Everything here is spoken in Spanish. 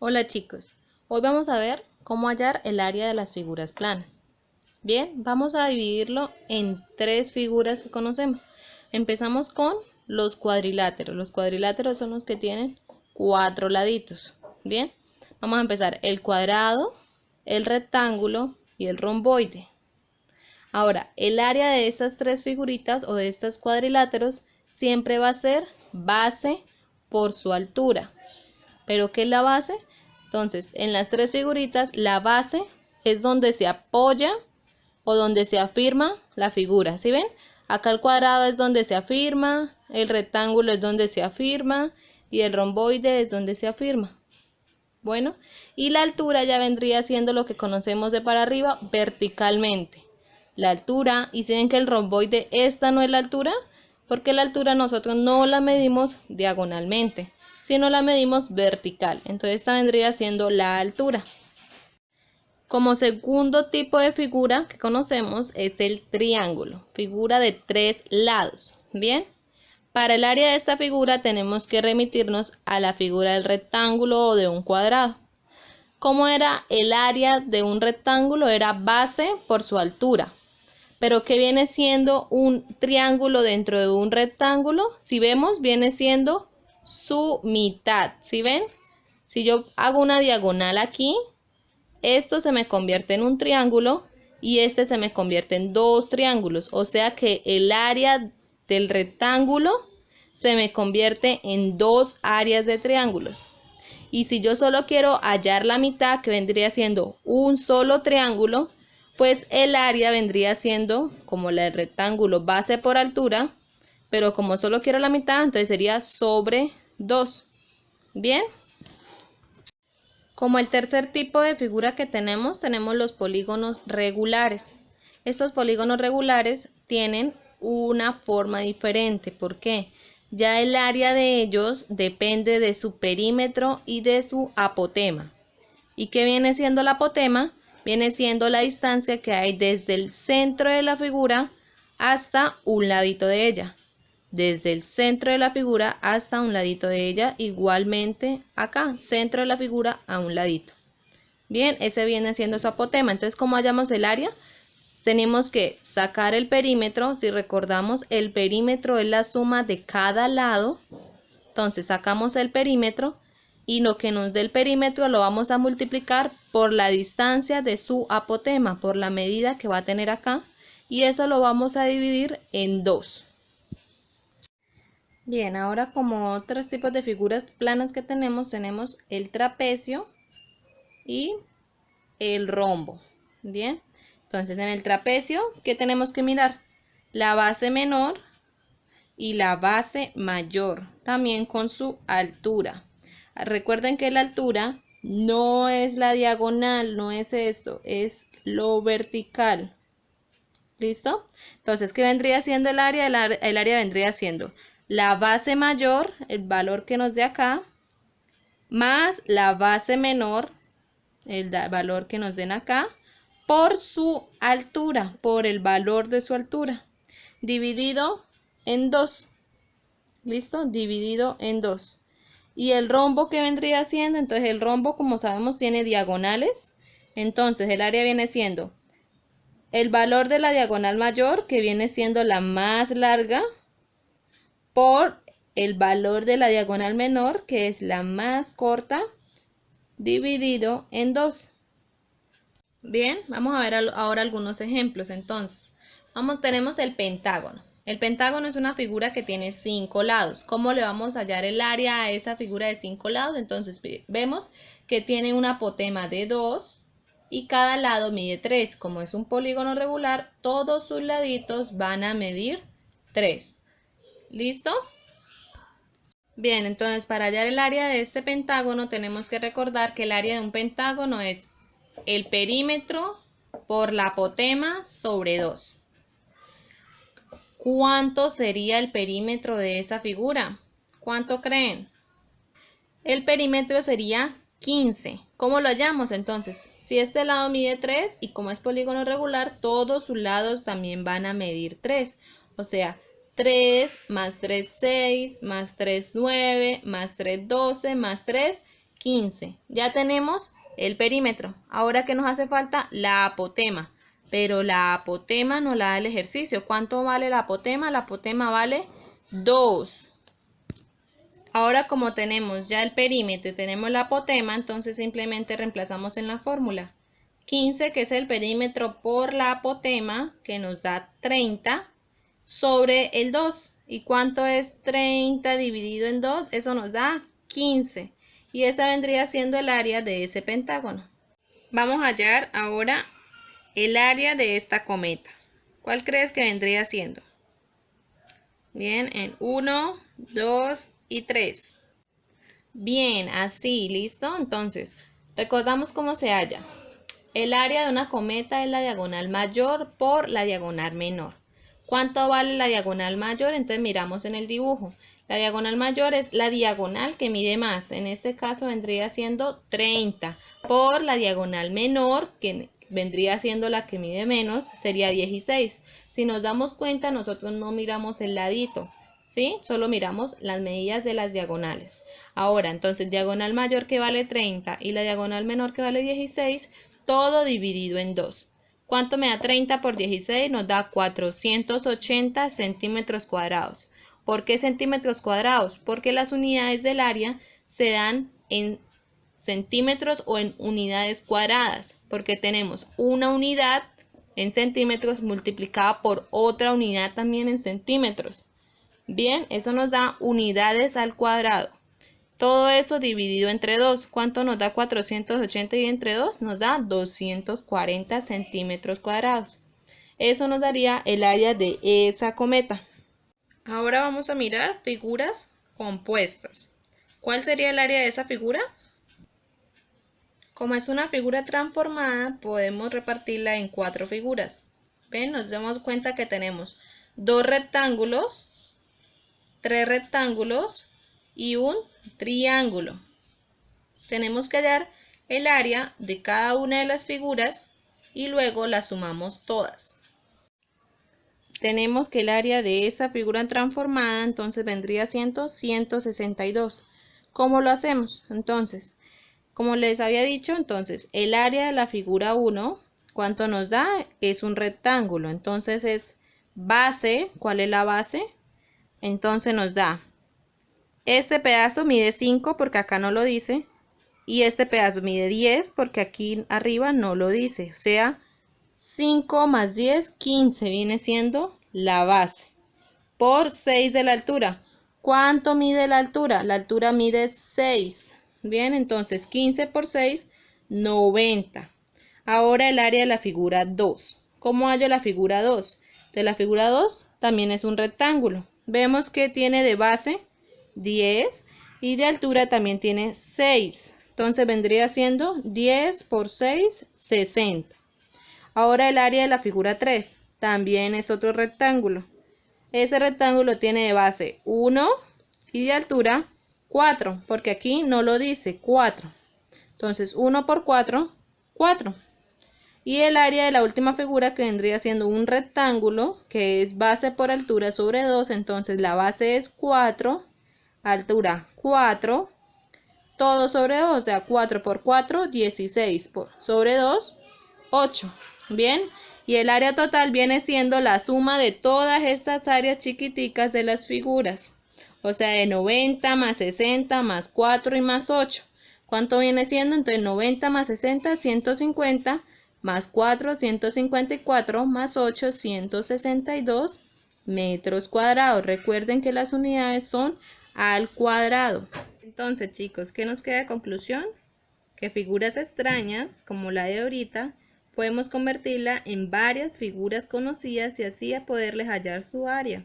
Hola chicos, hoy vamos a ver cómo hallar el área de las figuras planas. Bien, vamos a dividirlo en tres figuras que conocemos. Empezamos con los cuadriláteros. Los cuadriláteros son los que tienen cuatro laditos. Bien, vamos a empezar el cuadrado, el rectángulo y el romboide. Ahora, el área de estas tres figuritas o de estos cuadriláteros siempre va a ser base por su altura. ¿Pero qué es la base? Entonces, en las tres figuritas, la base es donde se apoya o donde se afirma la figura, ¿sí ven? Acá el cuadrado es donde se afirma, el rectángulo es donde se afirma y el romboide es donde se afirma. Bueno, y la altura ya vendría siendo lo que conocemos de para arriba verticalmente. La altura, y si ven que el romboide, esta no es la altura, porque la altura nosotros no la medimos diagonalmente, sino la medimos vertical. Entonces esta vendría siendo la altura. Como segundo tipo de figura que conocemos es el triángulo, figura de tres lados. Bien, para el área de esta figura tenemos que remitirnos a la figura del rectángulo o de un cuadrado. ¿Cómo era el área de un rectángulo? Era base por su altura. Pero ¿qué viene siendo un triángulo dentro de un rectángulo? Si vemos, viene siendo su mitad. ¿Sí ven? Si yo hago una diagonal aquí, esto se me convierte en un triángulo y este se me convierte en dos triángulos. O sea que el área del rectángulo se me convierte en dos áreas de triángulos. Y si yo solo quiero hallar la mitad, que vendría siendo un solo triángulo, pues el área vendría siendo como la del rectángulo base por altura, pero como solo quiero la mitad, entonces sería sobre 2. Bien. Como el tercer tipo de figura que tenemos los polígonos regulares. Estos polígonos regulares tienen una forma diferente. ¿Por qué? Ya el área de ellos depende de su perímetro y de su apotema. ¿Y qué viene siendo el apotema? Viene siendo la distancia que hay desde el centro de la figura hasta un ladito de ella. Desde el centro de la figura hasta un ladito de ella, igualmente acá, centro de la figura a un ladito. Bien, ese viene siendo su apotema. Entonces, ¿cómo hallamos el área? Tenemos que sacar el perímetro. Si recordamos, el perímetro es la suma de cada lado. Entonces, sacamos el perímetro y lo que nos dé el perímetro lo vamos a multiplicar por la distancia de su apotema, por la medida que va a tener acá. Y eso lo vamos a dividir en 2. Bien, ahora como otros tipos de figuras planas que tenemos el trapecio y el rombo. Bien, entonces en el trapecio, ¿qué tenemos que mirar? La base menor y la base mayor, también con su altura. Recuerden que la altura no es la diagonal, no es esto, es lo vertical. ¿Listo? Entonces, ¿qué vendría siendo el área? El área vendría siendo la base mayor, el valor que nos dé acá, más la base menor, el valor que nos den acá, por su altura, por el valor de su altura, dividido en 2. ¿Listo? Dividido en 2. Y el rombo que vendría siendo, entonces el rombo, como sabemos, tiene diagonales. Entonces el área viene siendo el valor de la diagonal mayor, que viene siendo la más larga, por el valor de la diagonal menor, que es la más corta, dividido en 2. Bien, vamos a ver ahora algunos ejemplos. Entonces, tenemos el pentágono. El pentágono es una figura que tiene 5 lados. ¿Cómo le vamos a hallar el área a esa figura de 5 lados? Entonces, vemos que tiene un apotema de 2 y cada lado mide 3. Como es un polígono regular, todos sus laditos van a medir 3. ¿Listo? Bien, entonces para hallar el área de este pentágono tenemos que recordar que el área de un pentágono es el perímetro por la apotema sobre 2. ¿Cuánto sería el perímetro de esa figura? ¿Cuánto creen? El perímetro sería 15. ¿Cómo lo hallamos entonces? Si este lado mide 3 y como es polígono regular, todos sus lados también van a medir 3. O sea, 3 más 3, 6, más 3, 9, más 3, 12, más 3, 15. Ya tenemos el perímetro. Ahora, ¿qué nos hace falta? La apotema. Pero la apotema no la da el ejercicio. ¿Cuánto vale la apotema? La apotema vale 2. Ahora, como tenemos ya el perímetro y tenemos la apotema, entonces simplemente reemplazamos en la fórmula. 15, que es el perímetro, por la apotema, que nos da 30, sobre el 2. ¿Y cuánto es 30 dividido en 2? Eso nos da 15. Y esta vendría siendo el área de ese pentágono. Vamos a hallar ahora el área de esta cometa. ¿Cuál crees que vendría siendo? Bien, en 1, 2 y 3. Bien, así, ¿listo? Entonces, recordamos cómo se halla. El área de una cometa es la diagonal mayor por la diagonal menor. ¿Cuánto vale la diagonal mayor? Entonces miramos en el dibujo. La diagonal mayor es la diagonal que mide más. En este caso vendría siendo 30. Por la diagonal menor, que vendría siendo la que mide menos, sería 16. Si nos damos cuenta, nosotros no miramos el ladito, ¿sí? Solo miramos las medidas de las diagonales. Ahora, entonces, diagonal mayor que vale 30 y la diagonal menor que vale 16, todo dividido en 2. ¿Cuánto me da 30 por 16? Nos da 480 centímetros cuadrados. ¿Por qué centímetros cuadrados? Porque las unidades del área se dan en centímetros o en unidades cuadradas. Porque tenemos una unidad en centímetros multiplicada por otra unidad también en centímetros. Bien, eso nos da unidades al cuadrado. Todo eso dividido entre 2. ¿Cuánto nos da 480 y entre 2? Nos da 240 centímetros cuadrados. Eso nos daría el área de esa cometa. Ahora vamos a mirar figuras compuestas. ¿Cuál sería el área de esa figura? Como es una figura transformada, podemos repartirla en 4 figuras. ¿Ven? Nos damos cuenta que tenemos 2 rectángulos, 3 rectángulos y un triángulo. Tenemos que hallar el área de cada una de las figuras y luego las sumamos todas. Tenemos que el área de esa figura transformada entonces vendría siendo 162. ¿Cómo lo hacemos? Entonces, como les había dicho, entonces el área de la figura 1, ¿cuánto nos da? Es un rectángulo. Entonces es base. ¿Cuál es la base? Entonces nos da, este pedazo mide 5 porque acá no lo dice, y este pedazo mide 10 porque aquí arriba no lo dice. O sea, 5 más 10, 15 viene siendo la base. Por 6 de la altura. ¿Cuánto mide la altura? La altura mide 6. Bien, entonces 15 por 6, 90. Ahora el área de la figura 2. ¿Cómo hallo la figura 2? De la figura 2 también es un rectángulo. Vemos que tiene de base 10 y de altura también tiene 6. Entonces vendría siendo 10 por 6, 60. Ahora el área de la figura 3 también es otro rectángulo. Ese rectángulo tiene de base 1 y de altura 4, porque aquí no lo dice, 4. Entonces 1 por 4, 4. Y el área de la última figura, que vendría siendo un rectángulo, que es base por altura sobre 2, entonces la base es 4, altura 4, todo sobre 2, o sea 4 por 4, 16, sobre 2, 8. Bien, y el área total viene siendo la suma de todas estas áreas chiquiticas de las figuras. O sea, de 90 más 60 más 4 y más 8. ¿Cuánto viene siendo? Entonces 90 más 60, 150, más 4, 154, más 8, 162 metros cuadrados. Recuerden que las unidades son al cuadrado. Entonces, chicos, ¿qué nos queda de conclusión? Que figuras extrañas, como la de ahorita, podemos convertirla en varias figuras conocidas y así a poderles hallar su área.